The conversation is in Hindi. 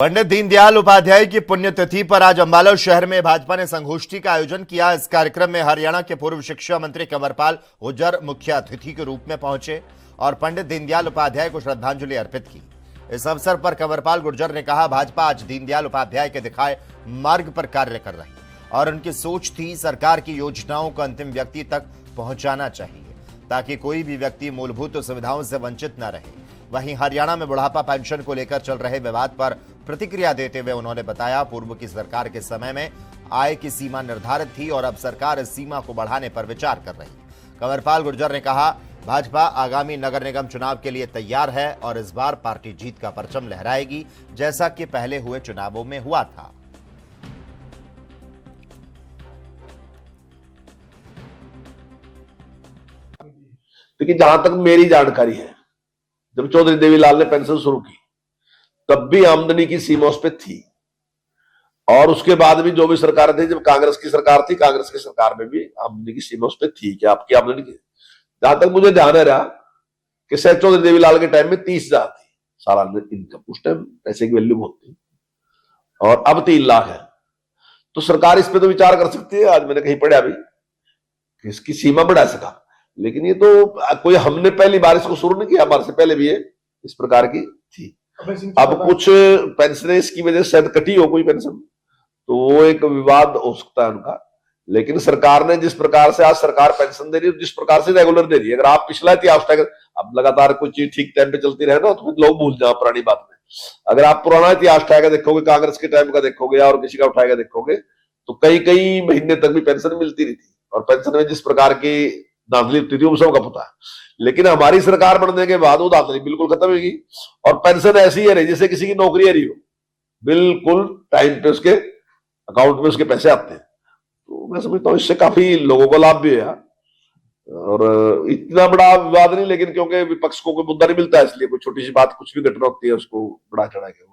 पंडित दीनदयाल उपाध्याय की पुण्यतिथि पर आज अम्बाला शहर में भाजपा ने संगोष्ठी का आयोजन किया। इस कार्यक्रम में हरियाणा के पूर्व शिक्षा मंत्री कंवरपाल गुर्जर मुख्य अतिथि के रूप में पहुंचे और पंडित दीनदयाल उपाध्याय को श्रद्धांजलि अर्पित की। इस अवसर पर कंवरपाल गुर्जर ने कहा, भाजपा आज दीनदयाल उपाध्याय के दिखाए मार्ग पर कार्य कर रही और उनकी सोच थी सरकार की योजनाओं को अंतिम व्यक्ति तक पहुंचाना चाहिए ताकि कोई भी व्यक्ति मूलभूत सुविधाओं से वंचित न रहे। वहीं हरियाणा में बुढ़ापा पेंशन को लेकर चल रहे विवाद पर प्रतिक्रिया देते हुए उन्होंने बताया, पूर्व की सरकार के समय में आय की सीमा निर्धारित थी और अब सरकार इस सीमा को बढ़ाने पर विचार कर रही है। कंवरपाल गुर्जर ने कहा, भाजपा आगामी नगर निगम चुनाव के लिए तैयार है और इस बार पार्टी जीत का परचम लहराएगी, जैसा कि पहले हुए चुनावों में हुआ था। लेकिन जहां तक मेरी जानकारी है, जब चौधरी देवीलाल ने पेंशन शुरू की तब भी आमदनी की सीमा उस पर थी और उसके बाद भी जो भी सरकार थी, जब कांग्रेस की सरकार थी, कांग्रेस की सरकार में भी आमदनी की सीमा उस पर थी कि आपकी आमदनी की। जहां तक मुझे ध्यान है रहा कि शायद चौधरी देवीलाल के टाइम में 30,000 थी सालाना इनकम। उस टाइम पैसे की वैल्यू बहुत थी और अब 3 लाख है। तो सरकार इस पे तो विचार कर सकती है। आज मैंने कहीं पढ़ा भी कि इसकी सीमा बढ़ा सका, लेकिन ये तो कोई हमने पहली बार इसको शुरू नहीं किया, हमारे से पहले भी ये इस प्रकार की थी। अब कुछ पेंशन इसकी वजह से शायद कटी हो कोई पेंशन, तो वो एक विवाद हो सकता है उनका। लेकिन सरकार ने जिस प्रकार से आज सरकार पेंशन दे रही है, जिस प्रकार से रेगुलर दे रही है, अगर आप पिछला इतिहास उठाकर, अब लगातार कोई चीज ठीक टाइम पे चलती रहे ना तो लोग भूल जाओ पुरानी बात में। अगर आप पुराना इतिहास उठाकर देखोगे, कांग्रेस के टाइम का देखोगे और किसी का उठाकर देखोगे, तो कई कई महीने तक भी पेंशन मिलती रही थी और पेंशन में जिस प्रकार की धांधली होती थी वो सबका पता है। लेकिन हमारी सरकार बनने के बाद वो धांधली बिल्कुल खत्म होगी और पेंशन ऐसी है रही जैसे किसी की नौकरी है रही हो, बिल्कुल टाइम पे उसके अकाउंट में उसके पैसे आते हैं। तो मैं समझता हूँ इससे काफी लोगों को लाभ भी है और इतना बड़ा विवाद नहीं, लेकिन क्योंकि विपक्ष को कोई मुद्दा नहीं मिलता है इसलिए कोई छोटी सी बात, कुछ भी घटना होती है उसको बड़ा चढ़ा के